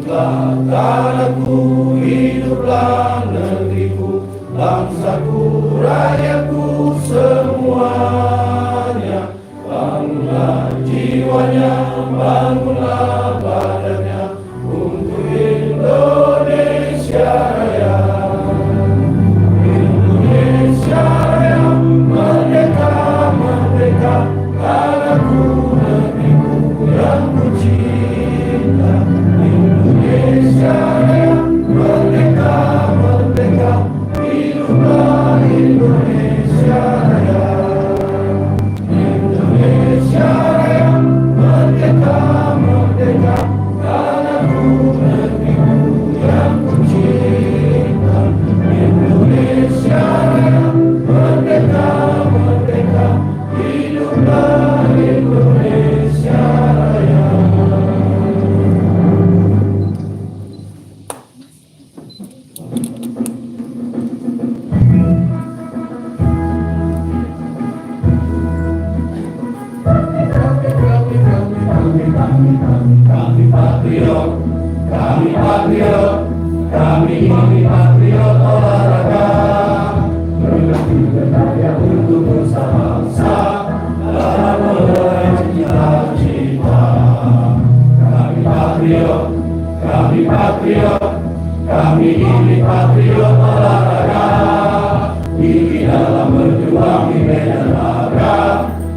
hiduplah tanahku, hiduplah negeriku, bangsaku, rakyatku semuanya. Bangunlah jiwanya, bangunlah badannya untuk Indonesia Raya. Indonesia Raya, merdeka, merdeka, tanahku, negeriku yang ku cinta. Indonesia Raya, merdeka, merdeka, hiduplah Indonesia Raya. Indonesia Raya, merdeka, merdeka, tanahku, negeriku yang ku cinta. Indonesia Raya, merdeka, merdeka, hiduplah Indonesia Raya. Kami patriot, kami patriot, kami patriot olahraga, berbakti berkarya untuk bersama-bangsa dalam meraih cita-cita. Kami patriot, kami patriot, kami ini patriot olahraga, di dalam berjuang di medan laga,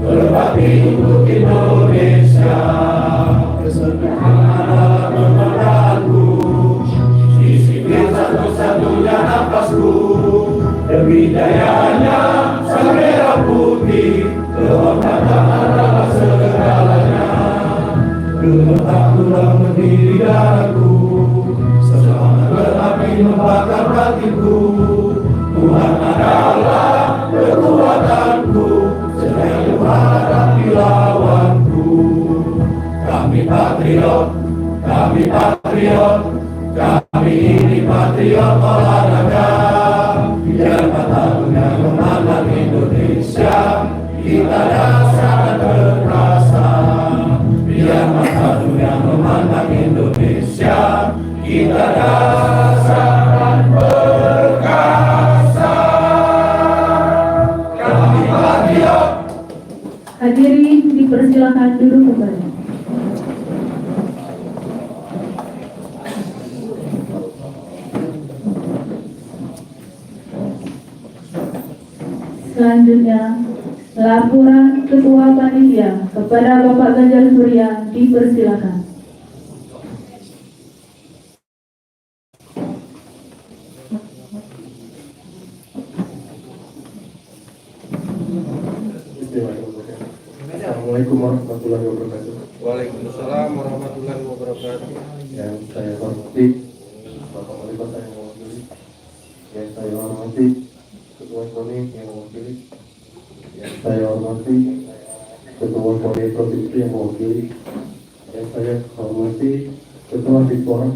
berbakti untuk Indonesia. Kesetiaan adalah kebanggaanku, disiplin satu-satunya nafasku, demi jayanya sang merah putih, kehormatan adalah segalanya. Gemetar tulang mendiri darahku, semangat berapi membakar batinku. Tuhan adalah kekuatanku, selalu hadapi lawanku. Kami patriot, kami patriot, kami ini patriot olahraga. Biar mata dunia memandang Indonesia, kita sangat berasa. Biar mata dunia memandang Indonesia, kita sangat perkasa. Kami patriot. Hadirin dipersilakan duduk kembali. Selanjutnya, laporan Ketua Panitia kepada Bapak Ganjar Surya dipersilakan. Assalamualaikum warahmatullahi wabarakatuh. Waalaikumsalam warahmatullahi wabarakatuh. Yang saya hormati Bapak Wali Kota yang mewakili, yang saya hormati Ketua KONI yang mewakili, yang saya hormati Ketua KONI Provinsi yang mewakili, yang saya hormati Ketua Dispora,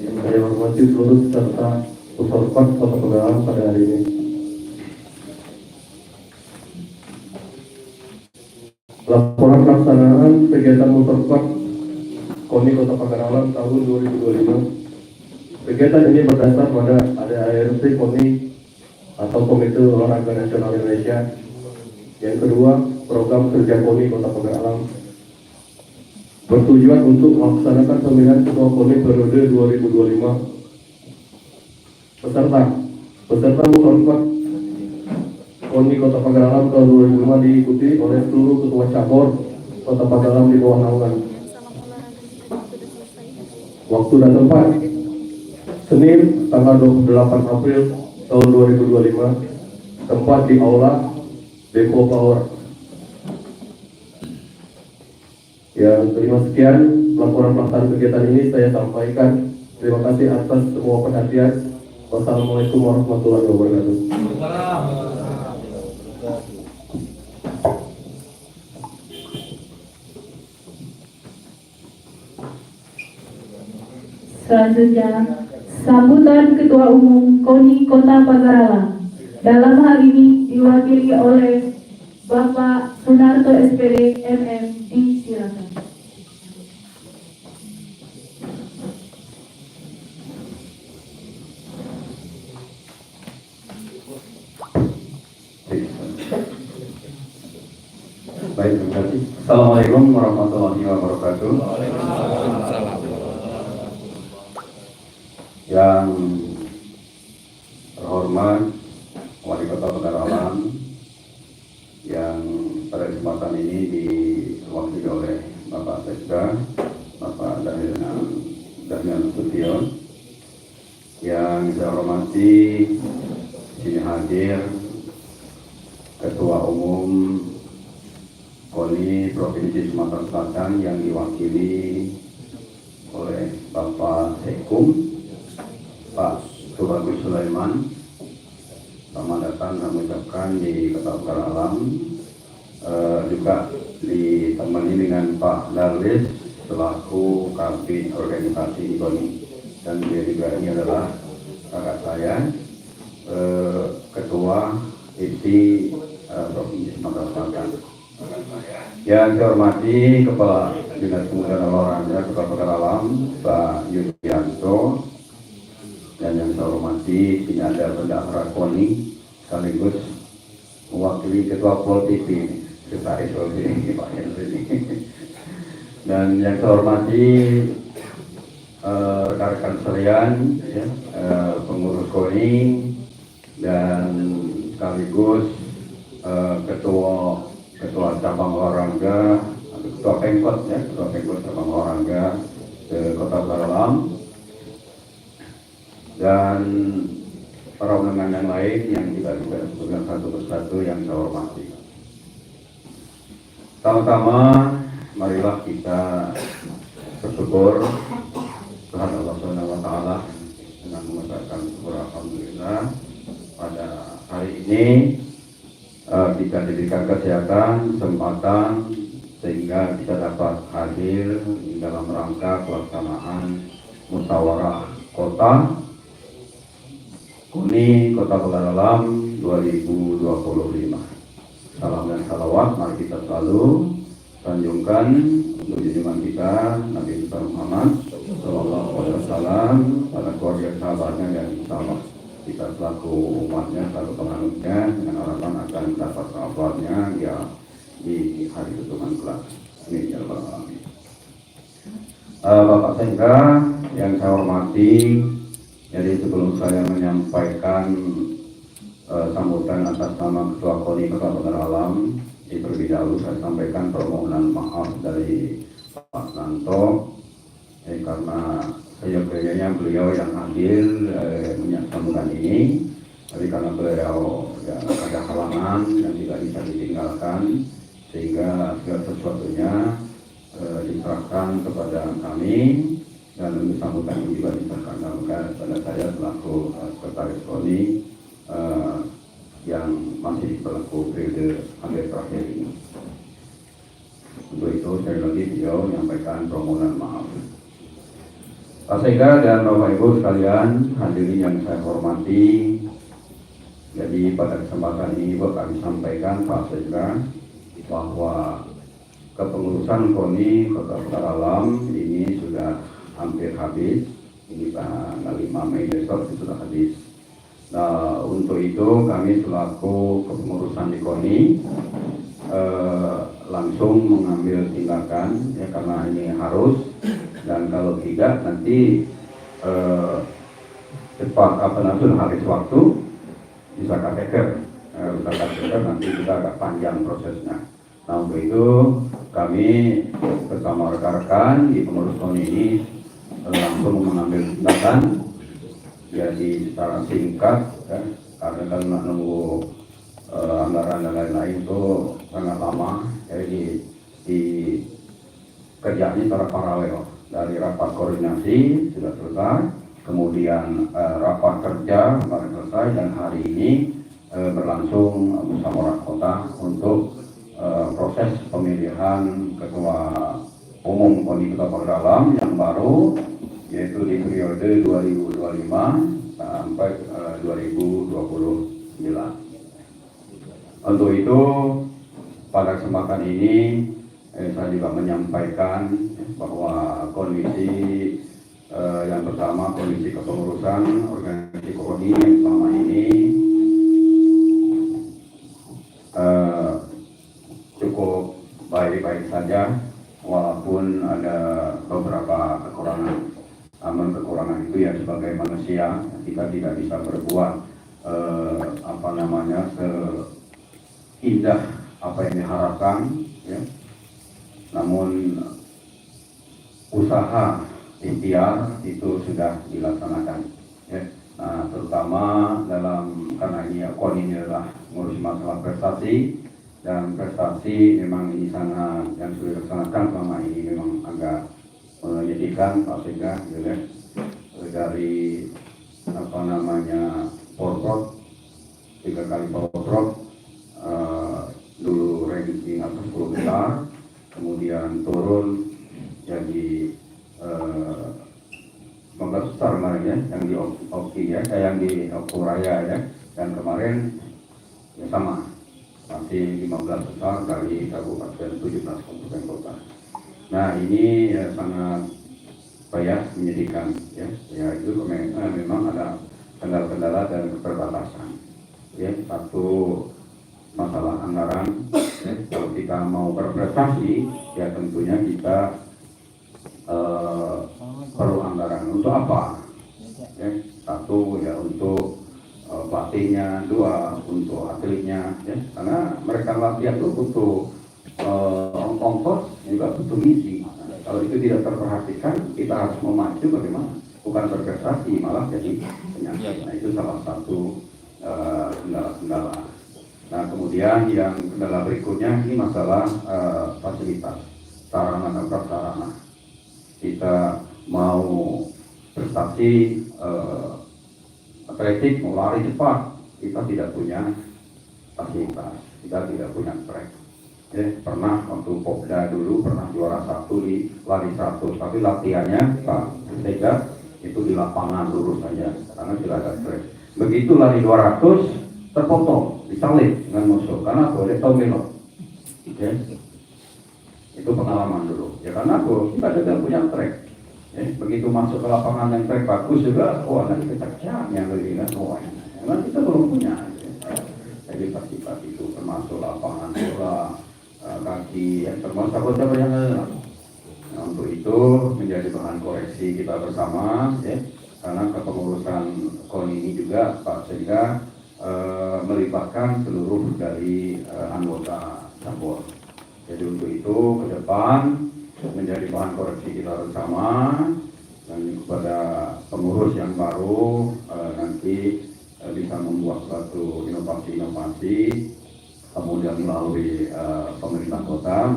yang saya hormati seluruh peserta Pusorpat Kota Pegalang pada hari ini. Laporan pelaksanaan kegiatan Pusorpat KONI Kota Pagarang tahun 2025. Kegiatan ini berdasar pada ADART KONI atau Komite Olahraga Nasional Indonesia. Yang kedua, program kerja KONI Kota Pagarang bertujuan untuk melaksanakan pemilihan Ketua KONI periode 2025. Peserta Pusorpat KONI Kota Pagarang tahun 2005 diikuti oleh seluruh ketua cabur Kota Pagarang di bawah naungan. Waktu dan tempat: Senin tanggal 28 April tahun 2025. Tempat di Aula Depo Power. Yang kelima, sekian laporan pelaksanaan kegiatan ini saya sampaikan. Terima kasih atas semua perhatian. Wassalamualaikum warahmatullahi wabarakatuh. Selanjutnya, sambutan Ketua Umum KONI Kota Pagarang. Dalam hal ini diwakili oleh Bapak Sunarto SPD MM. Silakan. Baik, terima kasih. Assalamualaikum warahmatullahi wabarakatuh. Waalaikumsalam. Yang terhormat Wali Kota Pegaralan, yang pada kesempatan ini diwakili oleh Bapak Sekda, Bapak Daniel Sution, yang saya hormati sini hadir Ketua Umum KONI Provinsi Sumatera Selatan yang diwakili oleh Bapak Sekum, Pak Subagus Sulaiman. Selamat datang kami ucapkan di Kota Pegaralan. Juga ditemani dengan Pak Darlis selaku Kabid Organisasi KONI, dan dia juga ini adalah kakak saya, Ketua IPSI Provinsi Sumatera Selatan. Yang saya hormati Kepala Dinas Pemuda dan Olahraga Kota Pegaralan, Pak Yudianto, dan yang saya hormati Penyandang Bendahara KONI sekaligus mewakili Ketua Pol TV Sekretaris ini Pak Henry. Dan yang saya hormati rekan-rekan sekalian, ya, pengurus KONI dan sekaligus ketua cabang olahraga, ketua Pengkot ya, ketua Pengkot cabang olahraga ke Kota Pegaralan, dan para undangan yang lain yang tidak bisa disebutkan satu persatu yang saya hormati. Pertama-tama, marilah kita bersyukur kepada Allah SWT dengan mengucapkan syukur alhamdulillah pada hari ini kita diberikan kesehatan, kesempatan sehingga kita dapat hadir di dalam rangka pelaksanaan musyawarah kota KONI Kota Pegaralan 2025. Salam dan salawat mari kita selalu sanjungkan untuk junjungan kita Nabi Muhammad SAW, pada keluarga sahabatnya, dan insyaallah kita selaku umatnya, selaku penganutnya, dengan harapan akan dapat syafaatnya ya di hari ketuhanan kelak. Amin ya rabbal alamin. Bapak Sekda yang saya hormati, jadi sebelum saya menyampaikan sambutan atas nama Ketua KONI Kota Pegaralan, terlebih dahulu saya sampaikan permohonan maaf dari Pak Santo, karena kayaknya beliau yang hadir menyampaikan ini, tapi karena beliau ya, ada halangan yang tidak bisa ditinggalkan, sehingga segala sesuatunya diserahkan kepada kami, dan untuk sambutan ini juga diserahkan kepada saya selaku sekretaris KONI yang masih berlaku periode hampir terakhir ini. Untuk itu sekali lagi beliau menyampaikan permohonan maaf. Pak Sekda dan Bapak Ibu sekalian, hadirin yang saya hormati, jadi pada kesempatan ini kami sampaikan Pak Sekda bahwa kepengurusan KONI Kota Pegaralan ini sudah hampir habis. Ini tanggal 5 Mei besok sudah habis. Nah, untuk itu kami selaku kepengurusan di KONI langsung mengambil tindakan ya, karena ini harus, dan kalau tidak nanti cepat habis waktu bisa KPK, nanti kita agak panjang prosesnya. Nah, untuk itu kami bersama rekan-rekan di pengurus KONI ini langsung mengambil tindakan jadi secara singkat ya, karena kan nunggu anggaran dan lain-lain itu sangat lama, jadi di kerjanya secara paralel. Dari rapat koordinasi sudah selesai, kemudian rapat kerja kemarin selesai, dan hari ini berlangsung musyawarah kota untuk proses pemilihan ketua umum KONI Kota Pegaralan yang baru, yaitu di periode 2025 sampai 2029. Untuk itu pada kesempatan ini saya juga menyampaikan bahwa kondisi yang pertama, kondisi kepengurusan organisasi KONI yang selama ini cukup tentu ya sebagai manusia kita tidak bisa berbuat seindah apa yang diharapkan, ya. Namun usaha ikhtiar itu sudah dilaksanakan, ya. Nah, terutama karena ini KON ini adalah ngurus masalah prestasi, dan prestasi memang ini sangat yang sudah dilaksanakan selama ini memang agak menyedihkan Pak Sega, ya. Dari Porprov 3 kali Porprov, dulu ranking atas 10 besar, kemudian turun jadi 15 besar kemarin, ya, yang di Oki, ya, yang di Okuraya, ya, dan kemarin ya sama masih 15 besar dari kabupaten 17 kabupaten kota. Nah, ini ya, sangat menyedihkan, ya. Ya, itu memang ada kendala-kendala dan keterbatasan, ya. Satu masalah anggaran, ya. Kalau kita mau berprestasi, ya tentunya kita perlu anggaran. Untuk apa? Ya, satu ya untuk pelatihnya, dua untuk atletnya, ya. Karena mereka latihan itu butuh ongkos, juga butuh misi. Kalau itu tidak terperhatikan, kita harus memacu bagaimana? Bukan berprestasi, malah jadi penyakit. Nah, itu salah satu kendala-kendala. Nah, kemudian yang kendala berikutnya ini masalah fasilitas, sarana dan prasarana. Kita mau prestasi atletik, mau lari cepat, kita tidak punya fasilitas, kita tidak punya track. Ya, pernah waktu Popda dulu pernah juara 1 di lari 100, tapi latihannya Pak Sega itu di lapangan lurus saja karena tidak ada track. Begitu lari 200 terpotong, disalib dengan musuh karena boleh tahu belok. Ya. Itu pengalaman dulu. Ya karena kita tidak punya track. Ya, begitu masuk ke lapangan yang track bagus juga, nanti kecak yang lebih kan, karena kita belum punya. Ya. Jadi pasti itu termasuk lapangan bola, kaki, yang termasuk apa yang ada. Nah, untuk itu menjadi bahan koreksi kita bersama, ya, karena kepengurusan KON ini juga Pak Sega melibatkan seluruh dari anggota cabur. Jadi untuk itu ke depan menjadi bahan koreksi kita bersama, dan kepada pengurus yang baru nanti bisa membuat suatu inovasi-inovasi. Kemudian melalui pemerintah kota,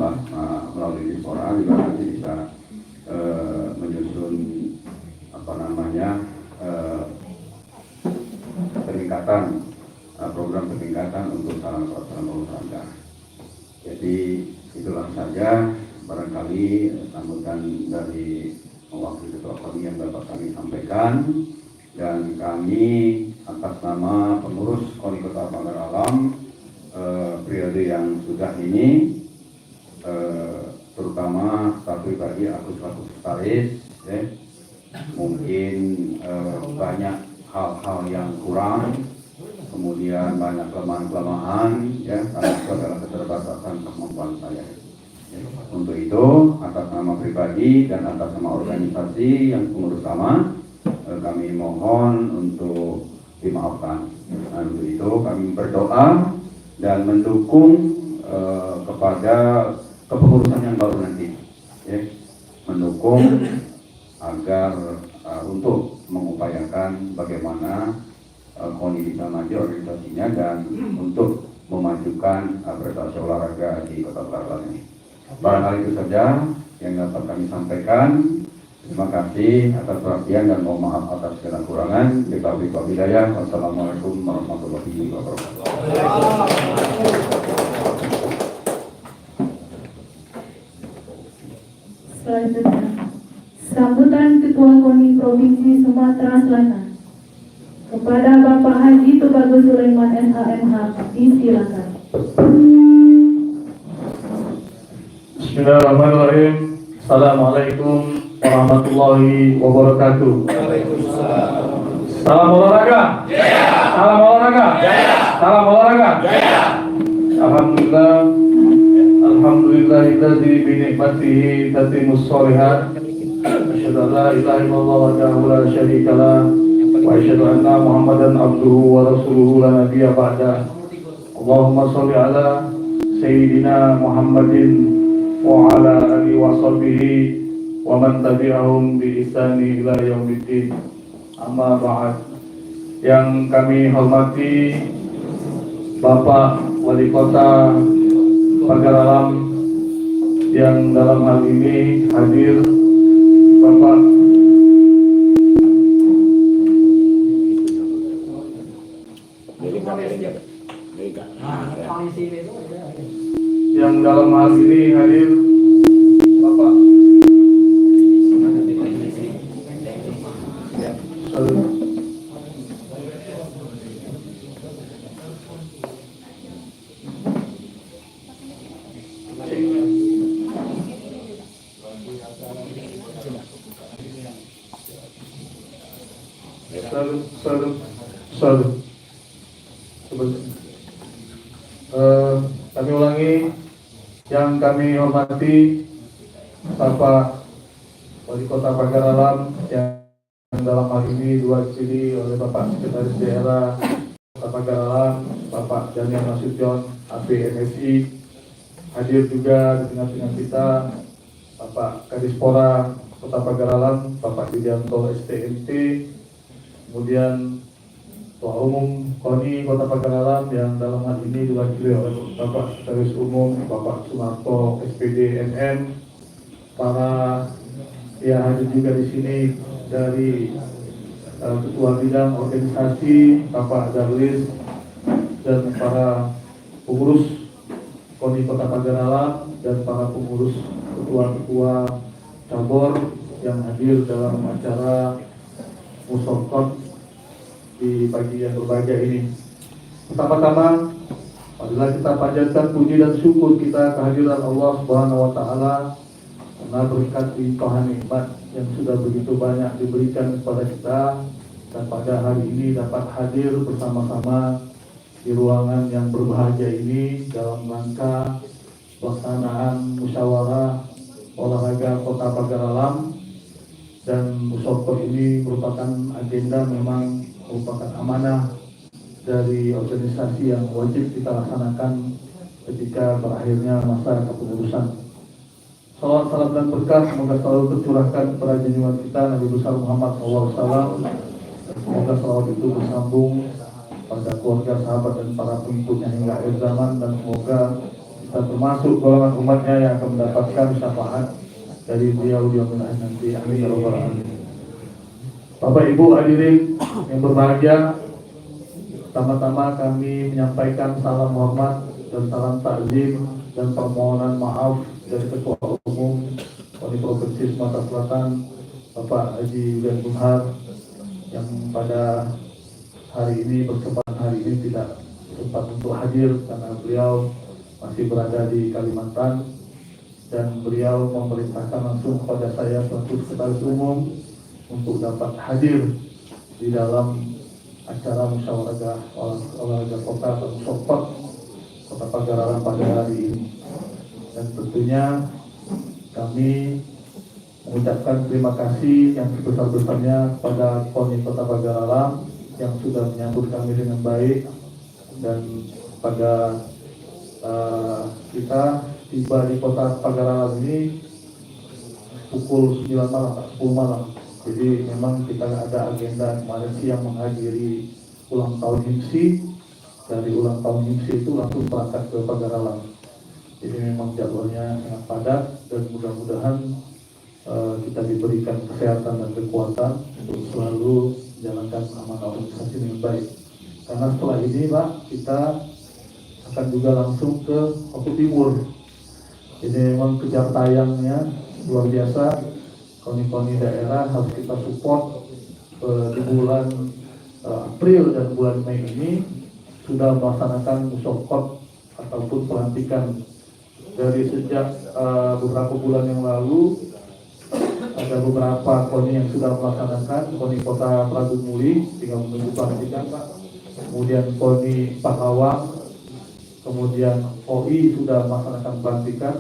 melalui Dispora juga nanti bisa menyusun peningkatan program peningkatan untuk sarana olahraga. Jadi itulah saja barangkali sambutan dari mewakili ketua KON yang dapat kami sampaikan, dan kami atas nama pengurus KONI Kota Pagar Alam periode yang sudah ini, terutama staf pribadi aku selaku sekretaris, ya, mungkin banyak hal-hal yang kurang, kemudian banyak kelemahan-kelemahan, ya, karena itu adalah keterbatasan kemampuan saya. Ya, untuk itu atas nama pribadi dan atas nama organisasi yang pengurus sama, kami mohon untuk dimaafkan. Nah, untuk itu kami berdoa dan mendukung kepada kepengurusan yang baru nanti, ya, mendukung agar untuk mengupayakan bagaimana KONI bisa maju organisasinya dan untuk memajukan prestasi olahraga di Kota Pagar ini. Barangkali itu saja yang dapat kami sampaikan. Terima kasih atas perhatian dan mohon maaf atas segala kurangan. Wabillahi. Wassalamualaikum warahmatullahi wabarakatuh. Selanjutnya, sambutan Ketua KONI Provinsi Sumatera Selatan kepada Bapak Haji Tubagus Sulaiman SHMH, disilakan. Bismillahirrahmanirrahim. Assalamualaikum warahmatullahi wabarakatuh. Salam olahraga. Salam olahraga. Salam olahraga. Alhamdulillah. Alhamdulillahilladzi bi ni'matihi tatimmus shalihat. Asyhadu asyhadu an la ilaha illallah wahdahu la syarika lah wa asyhadu anna Muhammadan abduhu wa rasuluhu la nabiyya ba'da. Allahumma shalli ala sayyidina Muhammadin wa ala alihi wa sahbihi wa man tabi'ahum bi ihsani ila yaumiddin. Amma ba'd. Yang kami hormati Bapak Wali Kota Pagar Alam, yang dalam hal ini hadir Bapak Bapak kami ulangi. Yang kami hormati Bapak Wali Kota Pagar Alam, yang dalam hal ini diwakili oleh Bapak Sekretaris Daerah Kota Pagar Alam, Bapak Daniel Nasution, APMSI. Hadir juga di tengah-tengah kita Bapak Kadispora Kota Pagar Alam, Bapak Widianto STMT, kemudian Ketua Umum KONI Kota Pagar Alam yang dalam hal ini diwakili oleh Bapak Sekretaris Umum Bapak Sumarto SPD MM. Para hadir juga di sini dari Ketua Bidang Organisasi Bapak Darlis dan para pengurus KONI Kota Pagar Alam dan para pengurus ketua-ketua cabur yang hadir dalam acara Musyawarah di pagi yang berbahagia ini. Pertama-tama, marilah kita panjatkan puji dan syukur kita kehadiran Allah Subhanahu wa Ta'ala karena berkat limpahan nikmat yang sudah begitu banyak diberikan kepada kita, dan pada hari ini dapat hadir bersama-sama di ruangan yang berbahagia ini dalam rangka pelaksanaan musyawarah olahraga Kota Pagar Alam. Dan musyawarah ini merupakan agenda, memang merupakan amanah dari organisasi yang wajib kita laksanakan ketika berakhirnya masa kepengurusan. Salawat, salam dan berkah semoga selalu tercurahkan kepada junjungan kita Nabi besar Muhammad SAW. Semoga salawat itu bersambung pada keluarga, sahabat dan para pengikutnya hingga akhir zaman, dan semoga kita termasuk golongan umatnya yang akan mendapatkan syafaat dari beliau di yaumil akhir nanti. Amin ya rabbal alamin. Bapak Ibu hadirin yang berbahagia, pertama-tama kami menyampaikan salam hormat dan salam takzim dan permohonan maaf dari Ketua Umum KONI Provinsi Sumatera Selatan Bapak Haji Yulian Bunhar, yang pada hari ini tidak sempat untuk hadir karena beliau masih berada di Kalimantan, dan beliau memerintahkan langsung kepada saya selaku Sekretaris Umum untuk dapat hadir di dalam acara musyawarah olahraga kota atau musyawarah Kota Pagar Alam pada hari ini. Dan tentunya kami mengucapkan terima kasih yang sebesar-besarnya kepada KONI Kota Pagar Alam yang sudah menyambut kami dengan baik, dan pada kita tiba di Kota Pagar Alam ini pukul 9 malam, 10 malam. Jadi memang kita ada agenda kemarin siang menghadiri ulang tahun HIMSI. Dari ulang tahun HIMSI itu langsung berangkat ke Pagar Alam. Jadi memang jadwalnya sangat padat, dan mudah-mudahan kita diberikan kesehatan dan kekuatan untuk selalu menjalankan amanah organisasi dengan baik. Karena setelah ini Pak, kita akan juga langsung ke Oku Timur. Jadi memang kejar tayangnya luar biasa. KONI-KONI daerah harus kita support. Di bulan April dan bulan Mei ini sudah melaksanakan musyawarah ataupun pelantikan. Dari sejak beberapa bulan yang lalu ada beberapa KONI yang sudah melaksanakan, KONI Kota Prabu-Muli tinggal menunggu pelantikan Pak. Kemudian KONI Pakawang, kemudian OI sudah melaksanakan pelantikan.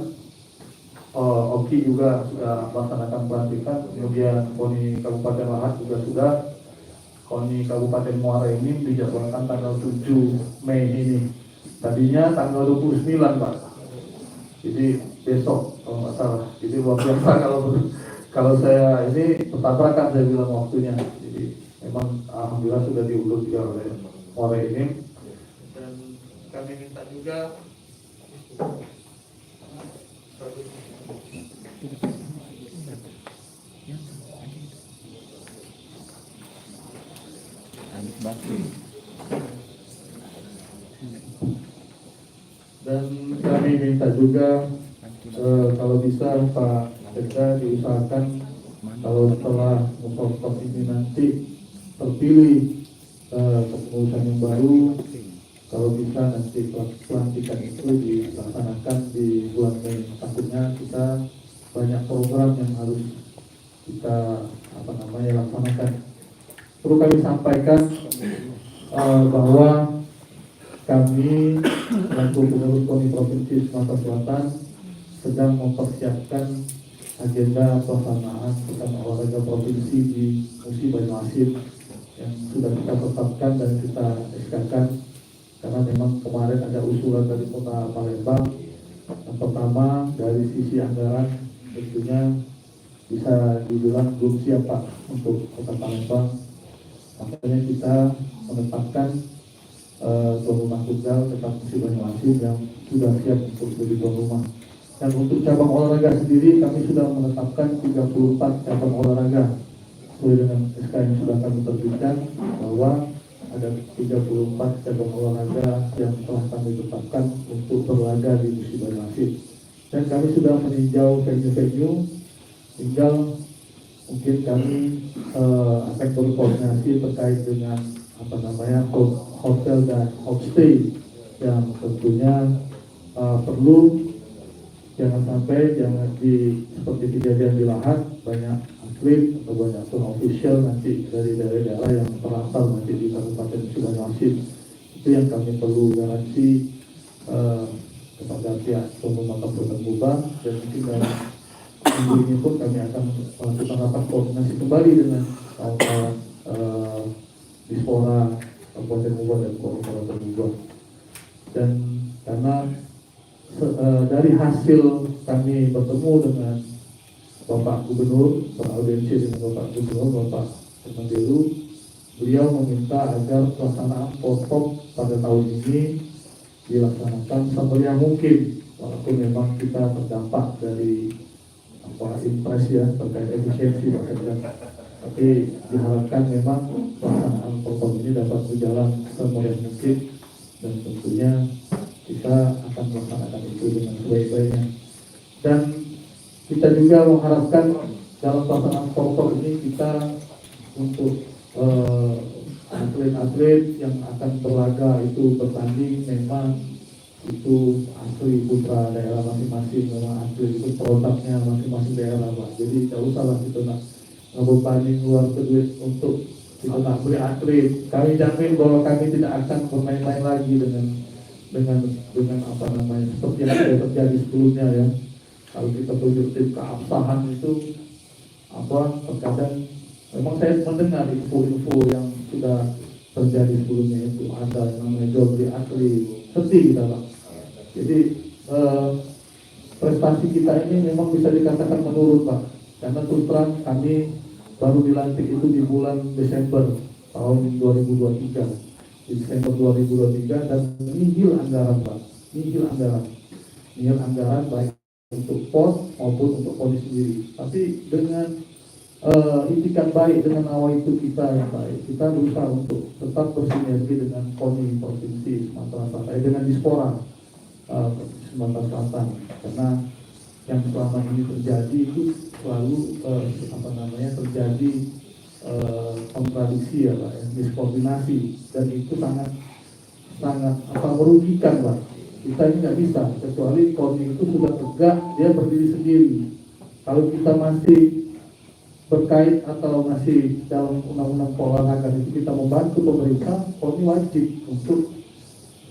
Oki juga sudah melaksanakan pelantikan, kemudian KONI Kabupaten Lahat juga sudah, KONI Kabupaten Muara Enim dijadwalkan tanggal 7 Mei ini. Tadinya tanggal 29 Pak. Jadi besok kalau nggak salah. Jadi luar biasa kalau saya ini bertabrakan saya bilang waktunya. Jadi memang alhamdulillah sudah diundur juga oleh Muara Enim. Dan kami minta juga kalau bisa Pak Sekda diusahakan kalau setelah mufakat ini nanti terpilih kepengurusan yang baru, kalau bisa nanti pelantikan itu dilaksanakan di bulan Mei. Takutnya kita banyak program yang harus kita laksanakan. Perlu kami sampaikan bahwa kami selaku pengurus KONI Provinsi Sumatera Selatan sedang mempersiapkan agenda pelaksanaan pekan olahraga provinsi di Musi Banyuasin yang sudah kita tetapkan dan kita SK-kan karena memang kemarin ada usulan dari Kota Palembang. Yang pertama dari sisi anggaran tentunya bisa dibilang belum siap Pak untuk Kota Palembang. Makanya kita menetapkan tuan rumah tunggal tetap Musi Banyuasin yang sudah siap untuk jadi tuan rumah. Dan untuk cabang olahraga sendiri kami sudah menetapkan 34 cabang olahraga sesuai dengan SK yang sudah kami terbitkan bahwa ada 34 cabang olahraga yang telah kami tetapkan untuk berlaga di Musi Banyuasin. Dan kami sudah meninjau venue-venue, tinggal mungkin kami akan berkoordinasi terkait dengan hotel dan homestay yang tentunya perlu jangan sampai seperti kejadian di Lahat banyak atlet atau banyak official nanti dari daerah-daerah yang terlantar nanti di Kabupaten Musi Banyuasin. Itu yang kami perlu garansi kepada pihak pemerintah Kabupaten Muba, dan mungkin dalam minggu ini pun kami akan melakukan rapat koordinasi kembali dengan kawan-kawan Dispora Kabupaten Muba dan Kabupaten Muba. Dan karena dari hasil kami bertemu dengan Bapak Gubernur, beraudiensi dengan Bapak Gubernur, Bapak Kemendelu, beliau meminta agar pelaksanaan PORPOM pada tahun ini dilaksanakan semeriah mungkin, walaupun memang kita terdampak dari impres ya terkait efisiensi Pak Sekda. Tapi diharapkan memang pelaksanaan PORPOM ini dapat berjalan semeriah mungkin, dan tentunya kita akan melaksanakan itu dengan sebaik-baiknya. Dan kita juga mengharapkan dalam pelaksanaan PORPOM ini kita untuk atlet-atlet yang akan berlaga itu bertanding memang itu asli putra daerah masing-masing, memang atlet itu produknya masing-masing daerah Pak. Jadi tidak usah lah kita nak ngebebani keluar duit untuk kita nak beli atlet. Kami jamin bahwa kami tidak akan bermain-main lagi dengan seperti yang sudah terjadi sebelumnya ya. Kalau kita tunjuk tim keabsahan itu terkadang memang saya mendengar info-info yang sudah terjadi sebelumnya itu ada yang namanya jual beli atlet, sedih kita Pak. Jadi prestasi kita ini memang bisa dikatakan menurun Pak, karena terus terang kami baru dilantik itu di bulan Desember tahun 2023. Di Desember 2023 dan nihil anggaran Pak, nihil anggaran baik untuk POS maupun untuk KONI sendiri. Tapi dengan itikat baik, dengan nawaitu kita yang baik, kita berusaha untuk tetap bersinergi dengan KONI Provinsi Sumatera Selatan, dengan Dispora Sumatera Selatan, karena yang selama ini terjadi itu selalu terjadi kontradiksi ya Pak, diskoordinasi, dan itu sangat merugikan Pak. Kita ini nggak bisa, kecuali KONI itu sudah tegak, dia berdiri sendiri. Kalau kita masih berkait atau masih dalam undang-undang olahraga itu kita membantu pemerintah, KONI wajib untuk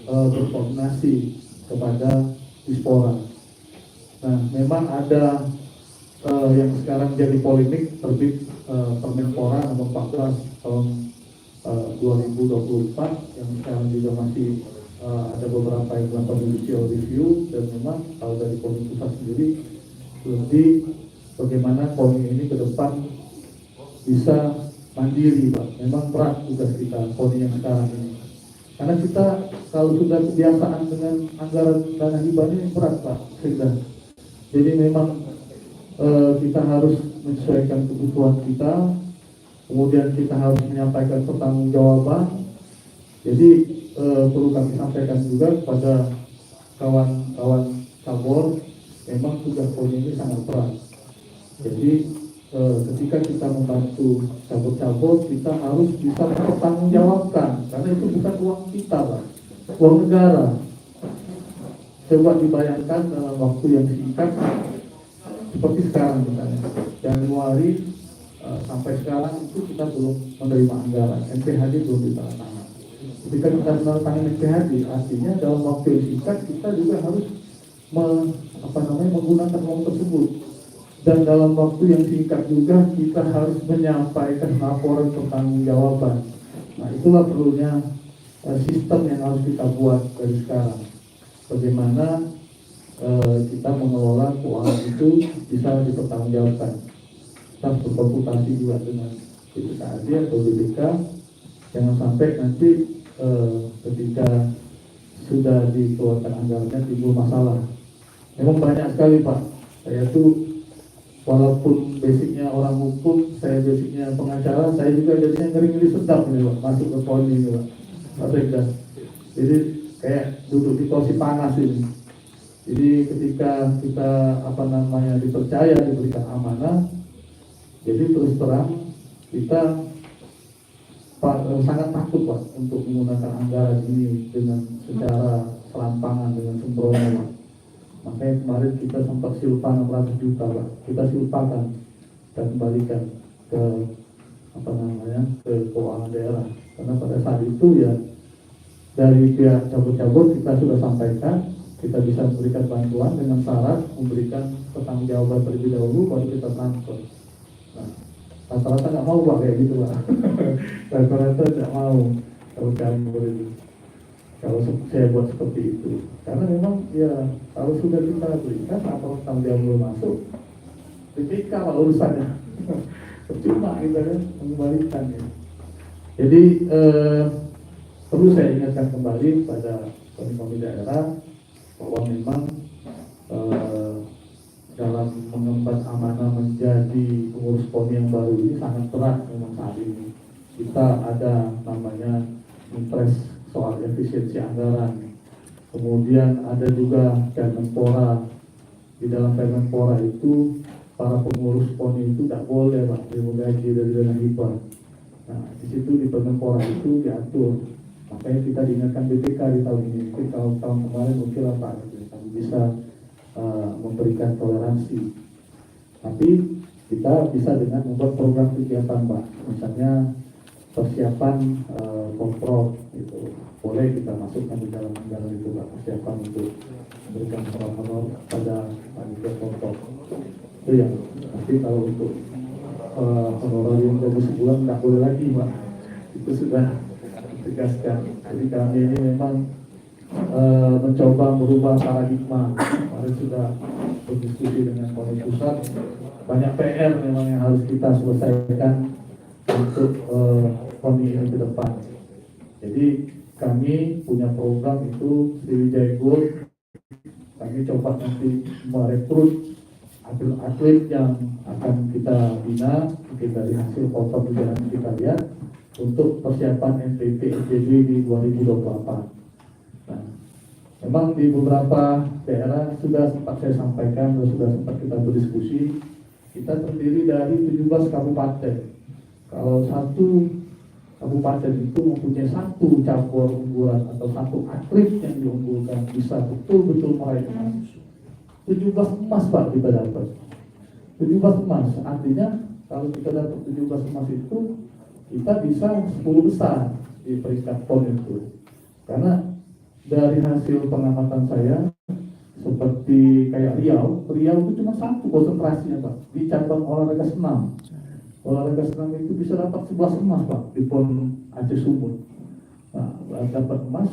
berkoordinasi kepada Dispora. Nah, memang ada yang sekarang jadi polemik terbit Permenpora nomor 14 tahun 2024 yang sekarang juga masih ada beberapa yang melakukan judicial review, dan memang kalau dari KONI pusat sendiri lebih bagaimana KONI ini ke depan bisa mandiri, Pak. Memang berat tugas kita KONI yang sekarang ini, karena kita kalau sudah kebiasaan dengan anggaran dana hibah ini berat, Pak. Jadi memang kita harus menyesuaikan kebutuhan kita, kemudian kita harus menyampaikan pertanggungjawaban. Jadi perlu kami sampaikan juga kepada kawan-kawan cabur, memang tugas KONI ini sangat berat. Jadi ketika kita membantu cabur-cabur, kita harus bisa mempertanggungjawabkan, karena itu bukan uang kita, Pak, uang negara. Coba dibayangkan dalam waktu yang singkat seperti sekarang misalnya Januari sampai sekarang itu kita belum menerima anggaran, NPHD belum ditandatangani. Ketika kita menandatangani NPHD, artinya dalam waktu yang singkat kita juga harus menggunakan uang tersebut, dan dalam waktu yang singkat juga kita harus menyampaikan laporan pertanggungjawaban. Nah, itulah perlunya sistem yang harus kita buat dari sekarang. Bagaimana kita mengelola keuangan itu bisa dipertanggungjawabkan. Kita berkonsultasi juga dengan BPKAD atau BPK, jangan sampai nanti ketika sudah dikeluarkan anggarannya timbul masalah. Memang banyak sekali, Pak. Saya tuh walaupun basicnya orang hukum, saya basicnya pengacara, saya juga jadinya ngeri-ngeri sedap nih, Pak, masuk ke KONI ini, Pak Sekda. Jadi kayak duduk di kursi panas ini. Jadi ketika kita dipercaya, diberikan amanah, jadi terus terang kita sangat takut, Pak, untuk menggunakan anggaran ini dengan secara serampangan, dengan sembrono, Pak. Makanya kemarin kita sempat silpa 600 juta, Pak. Kita silpakan dan kembalikan ke ke keuangan daerah. Karena pada saat itu ya dari pihak cabur-cabur kita sudah sampaikan kita bisa memberikan bantuan dengan syarat memberikan pertanggungjawaban terlebih dahulu baru kita transfer. Nah, rata-rata nggak mau, Pak, kayak gitu, Pak. Rata-rata nggak mau kalau cabur itu. Kalau saya buat seperti itu, karena memang ya kalau sudah kita berikan atau tanggung belum masuk, BPK lah urusannya. Percuma kita kan mengembalikannya. Jadi perlu saya ingatkan kembali pada KONI daerah bahwa memang dalam mengemban amanah menjadi pengurus KONI yang baru ini sangat berat memang saat ini. Kita ada namanya impres soal efisiensi anggaran, kemudian ada juga Permenpora. Di dalam Permenpora itu para pengurus KONI itu tidak boleh, Pak, terima gaji dari dana hibah. Nah, di situ di Permenpora itu diatur. Makanya kita diingatkan BPK di tahun ini. Tapi kalau tahun kemarin mungkin Pak kami bisa memberikan toleransi. Tapi kita bisa dengan membuat program kegiatan, Pak. Misalnya persiapan kontrol itu boleh kita masukkan di dalam anggaran itu, Pak, persiapan untuk memberikan honor pada panitia kontrol itu ya. Tapi kalau untuk honorarium dari sebulan nggak boleh lagi, Pak, itu sudah ditegaskan. Jadi kami ini memang mencoba merubah paradigma. Kemarin sudah berdiskusi dengan KONI pusat, banyak PR memang yang harus kita selesaikan untuk KONI ini ke depan. Jadi kami punya program itu Sriwijaya Gold. Kami coba nanti merekrut atlet-atlet yang akan kita bina mungkin dari hasil foto perjalanan kita lihat untuk persiapan NPP SJB di 2024. Nah, memang di beberapa daerah sudah sempat saya sampaikan, sudah sempat kita berdiskusi. Kita terdiri dari 17 kabupaten. Kalau satu kabupaten itu mempunyai satu cabur unggulan atau satu atlet yang diunggulkan bisa betul-betul meraih emas, 17 emas, Pak, kita dapat 17 emas. Artinya kalau kita dapat 17 emas itu kita bisa 10 besar di peringkat PON itu. Karena dari hasil pengamatan saya seperti seperti kayak Riau itu cuma satu konsentrasinya Pak, di cabang olahraga senam. Olahraga senam itu bisa dapat 11 emas Pak di PON Aceh Sumut. Nah, dapat emas,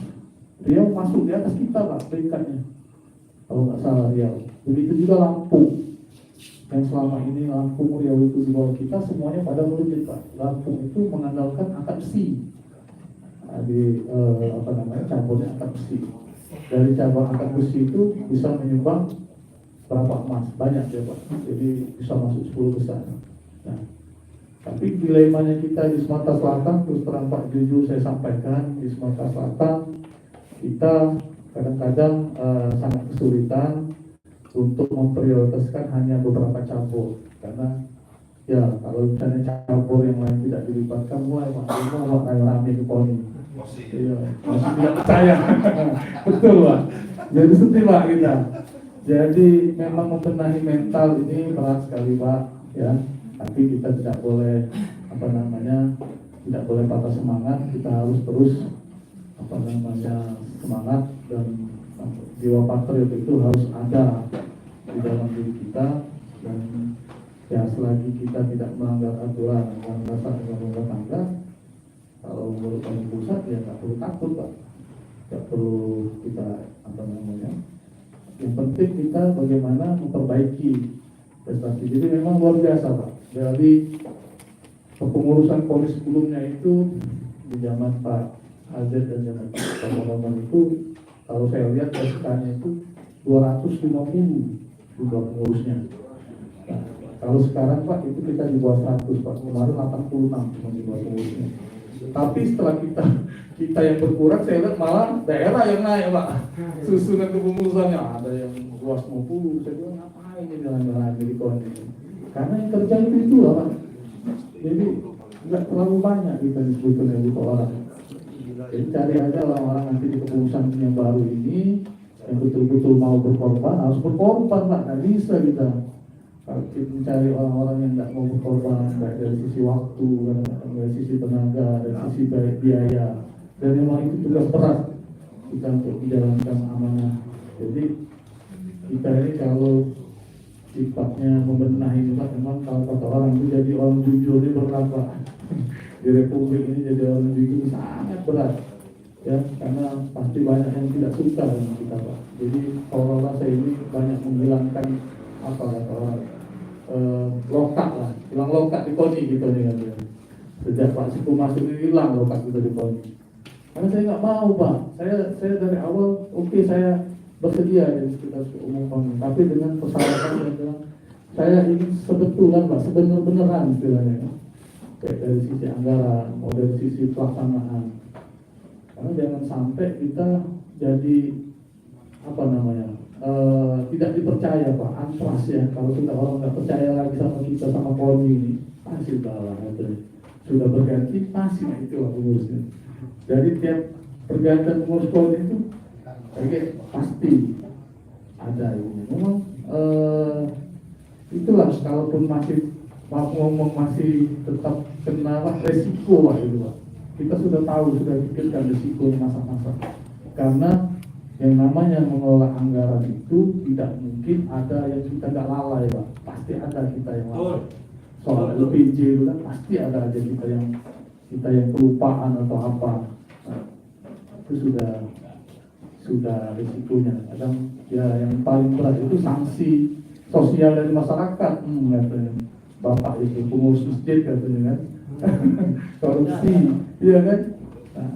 Riau masuk di atas kita Pak peringkatnya, kalau nggak salah Riau. Begitu juga Lampung, yang selama ini Lampung, Riau itu di bawah kita, semuanya pada melejit Pak. Lampung itu mengandalkan angkat besi, di campurnya angkat besi. Dari cabang angkat besi itu bisa menyumbang berapa emas, banyak ya Pak, jadi bisa masuk 10 besar. Nah, tapi dilemanya kita di Sumatera Selatan, terus terang Pak, jujur saya sampaikan, di Sumatera Selatan kita kadang-kadang sangat kesulitan untuk memprioritaskan hanya beberapa cabur, karena ya kalau misalnya cabur yang lain tidak dilibatkan, mulai rame ke poni. Iya, masih tidak percaya. Betul Pak. Jadi sedih Pak kita. Jadi memang membenahi mental ini berat sekali Pak, ya. Tapi kita tidak boleh tidak boleh patah semangat. Kita harus terus semangat, dan jiwa patriot itu harus ada di dalam diri kita. Dan ya selagi kita tidak melanggar aturan dan dasar rumah tangga, kalau menurut kami pusat ya nggak perlu takut Pak, nggak perlu kita yang penting kita bagaimana memperbaiki prestasi. Jadi memang luar biasa Pak, dari kepengurusan PONI sebelumnya itu di zaman Pak Azed dan zaman Pak Muhammad itu, kalau saya lihat pasukannya itu 250 jumlah pengurusnya. Nah, kalau sekarang Pak itu kita di bawah 100 Pak, kemarin 86 cuma jumlah pengurusnya. Tapi setelah kita yang berkurang, saya lihat malah daerah yang naik Pak, susunan kepengurusannya ada yang 250. Saya bilang ngapain ini jalan-jalan di PONI, karena yang kerja itu lah Pak. Jadi nggak terlalu banyak kita disebutkan yang orang. Jadi cari aja orang-orang nanti di kepengurusan yang baru ini yang betul-betul mau berkorban, harus berkorban Pak. Nggak bisa kita kalau kita mencari orang-orang yang nggak mau berkorban, baik dari sisi waktu, dari sisi tenaga, dari sisi biaya, dan memang itu tugas berat kita untuk menjalankan amanah. Jadi kita ini kalau sifatnya membenahi Pak, memang kalau kata orang itu jadi orang jujur ini berat Pak. Di Republik ini jadi orang jujur sangat berat, ya, karena pasti banyak yang tidak suka dengan kita Pak. Jadi kalau saya ini banyak menghilangkan lokat lah, hilang lokat di PONI gitu nih kan. Sejak Pak Siku masuk ini hilang lokat kita di PONI. Karena saya nggak mau Pak, saya dari awal saya bersedia jadi sekretaris umum PONI, tapi dengan persyaratan yang bilang saya ingin sebetulan Pak, sebenar-benaran istilahnya, kayak dari sisi anggaran, mau dari sisi pelaksanaan. Karena jangan sampai kita jadi tidak dipercaya Pak, antras ya. Kalau kita orang nggak percaya lagi sama kita, sama PONI ini, pasti sudah berganti, pasti itu pengurusnya. Jadi tiap pergantian pengurus PONI itu pasti ada ini. Memang itulah, kalaupun masih mau ngomong masih tetap kena resiko Pak itu Pak. Kita sudah tahu, sudah pikirkan resiko masa-masa. Karena yang namanya mengelola anggaran itu tidak mungkin ada yang kita nggak lalai Pak. Pasti ada kita yang lalai. Soal LPG itu kan pasti ada aja kita yang kelupaan atau apa. Nah, itu sudah risikonya. Kadang ya yang paling berat itu sanksi sosial dari masyarakat. Katanya Bapak itu pengurus masjid katanya kan. Korupsi, iya kan. Nah,